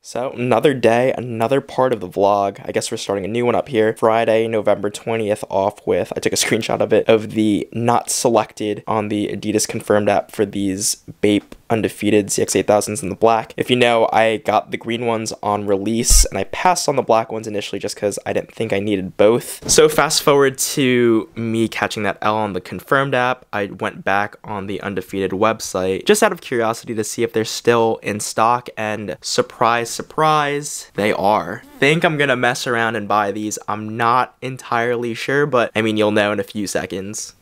So, another day, another part of the vlog. I guess we're starting a new one up here. Friday, November 20th, off with, I took a screenshot of it, of the not selected on the Adidas Confirmed app for these Bape Undefeated CX8000s in the black. If you know, I got the green ones on release, and I passed on the black ones initially just because I didn't think I needed both. So fast forward to me catching that L on the Confirmed app, I went back on the Undefeated website, just out of curiosity to see if they're still in stock, and surprise, surprise, they are. Think I'm gonna mess around and buy these. I'm not entirely sure, but I mean, you'll know in a few seconds.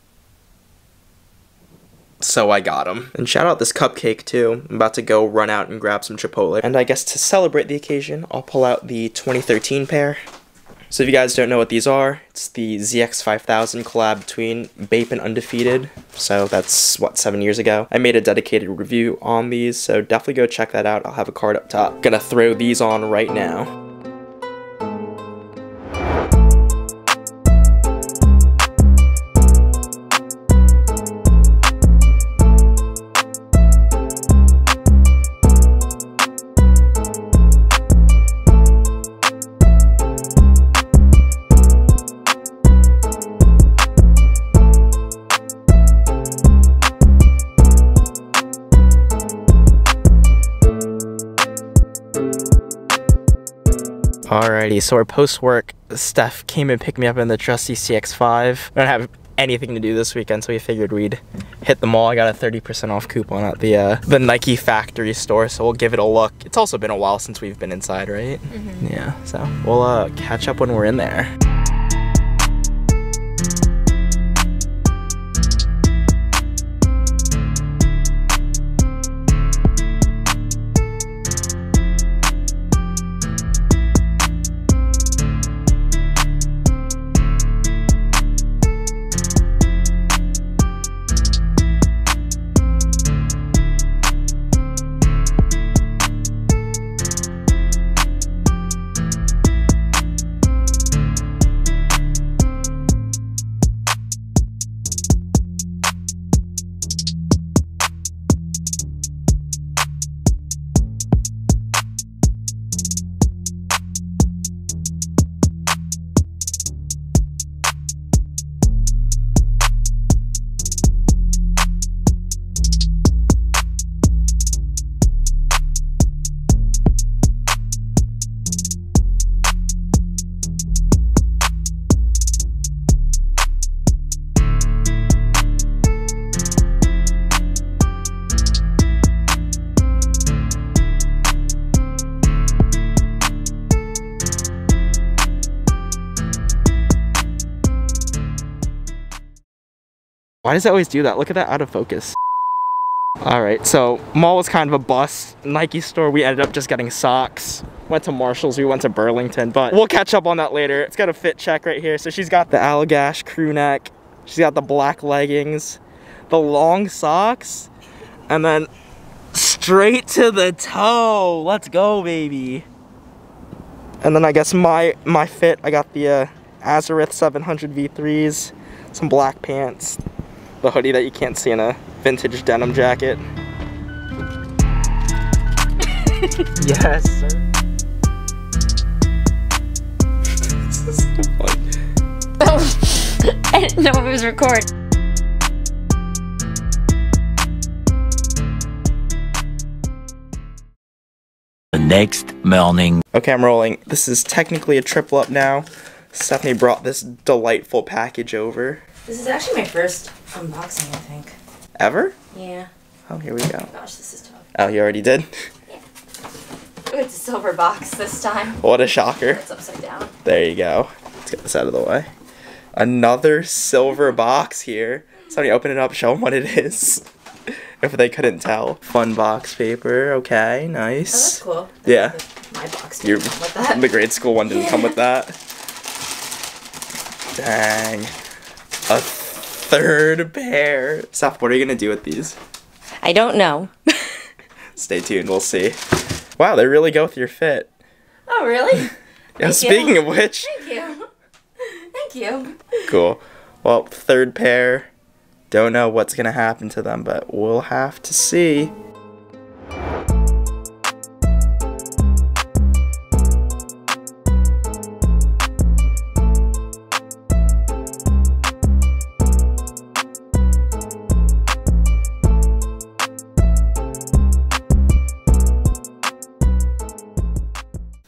So I got them. And shout out this cupcake too. I'm about to go run out and grab some Chipotle. And I guess to celebrate the occasion, I'll pull out the 2013 pair. So if you guys don't know what these are, it's the ZX5000 collab between Bape and Undefeated. So that's, what, 7 years ago. I made a dedicated review on these, so definitely go check that out. I'll have a card up top. Gonna throw these on right now. Alrighty, so our post-work, Steph came and picked me up in the trusty CX5. I don't have anything to do this weekend, so we figured we'd hit the mall. I got a 30% off coupon at the Nike factory store, so we'll give it a look. It's also been a while since we've been inside, right? Mm-hmm. Yeah, so we'll catch up when we're in there. Why does it always do that? Look at that out of focus. Alright, so mall was kind of a bust. Nike store, we ended up just getting socks. Went to Marshall's, we went to Burlington, but we'll catch up on that later. It's got a fit check right here. So she's got the Allagash crew neck. She's got the black leggings, the long socks, and then straight to the toe. Let's go, baby. And then I guess my fit, I got the Azareth 700 V3s, some black pants, the hoodie that you can't see in a vintage denim jacket. Yes, sir. This is so funny. Oh, I didn't know it was recording. The next morning. Okay, I'm rolling. This is technically a triple up now. Stephanie brought this delightful package over. This is actually my first unboxing, I think. Ever? Yeah. Oh, here we go. Oh gosh, this is tough. Oh, you already did? Yeah. Oh, it's a silver box this time. What a shocker. It's upside down. There you go. Let's get this out of the way. Another silver box here. Somebody open it up, show them what it is. If they couldn't tell. Fun box paper. Okay, nice. Oh, that's cool. Yeah. My box didn't come with that. The grade school one didn't come with that. Dang. A third pair. Steph, what are you gonna do with these? I don't know. Stay tuned, we'll see. Wow, they really go with your fit. Oh, really? Yeah, speaking of which. Thank you. Thank you. Cool. Well, third pair. Don't know what's gonna happen to them, but we'll have to see.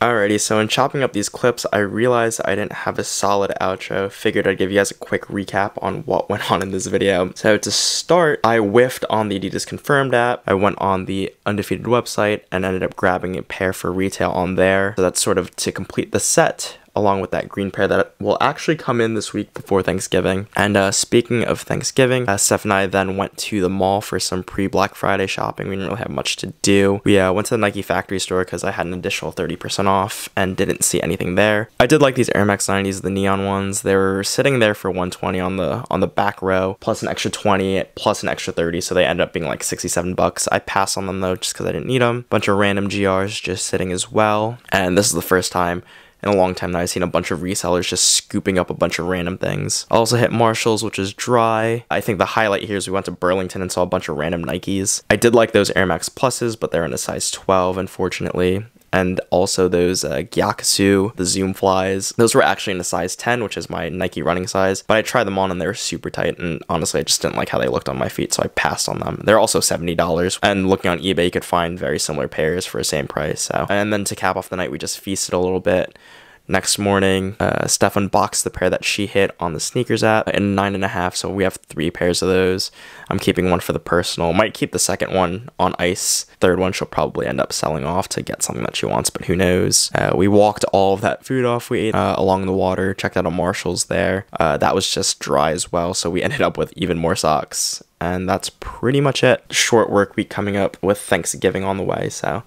Alrighty, so in chopping up these clips, I realized I didn't have a solid outro. Figured I'd give you guys a quick recap on what went on in this video. So to start, I whiffed on the Adidas Confirmed app. I went on the Undefeated website and ended up grabbing a pair for retail on there. So that's sort of to complete the set, along with that green pair that will actually come in this week before Thanksgiving. And speaking of Thanksgiving, Steph and I then went to the mall for some pre-Black Friday shopping. We didn't really have much to do. We went to the Nike factory store because I had an additional 30% off and didn't see anything there. I did like these Air Max 90s, the neon ones. They were sitting there for $120 on the back row, plus an extra 20, plus an extra 30, so they ended up being like 67 bucks. I passed on them though just because I didn't need them. Bunch of random GRs just sitting as well. And this is the first time in a long time that I've seen a bunch of resellers just scooping up a bunch of random things. I also hit Marshall's, which is dry. I think the highlight here is we went to Burlington and saw a bunch of random Nikes. I did like those Air Max Pluses, but they're in a size 12, unfortunately. And also those Gyakusou, the Zoom Flies. Those were actually in a size 10, which is my Nike running size. But I tried them on and they were super tight. And honestly, I just didn't like how they looked on my feet, so I passed on them. They're also $70. And looking on eBay, you could find very similar pairs for the same price. So, and then to cap off the night, we just feasted a little bit. Next morning, Steph unboxed the pair that she hit on the sneakers app in 9.5, so we have 3 pairs of those. I'm keeping one for the personal. Might keep the second one on ice. Third one she'll probably end up selling off to get something that she wants, but who knows. We walked all of that food off we ate along the water, checked out a Marshall's there. That was just dry as well, so we ended up with even more socks. And that's pretty much it. Short work week coming up with Thanksgiving on the way, so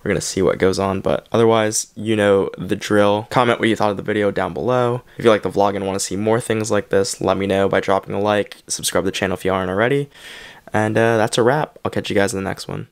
we're going to see what goes on, but otherwise, you know the drill. Comment what you thought of the video down below. If you like the vlog and want to see more things like this, let me know by dropping a like. Subscribe to the channel if you aren't already. And that's a wrap. I'll catch you guys in the next one.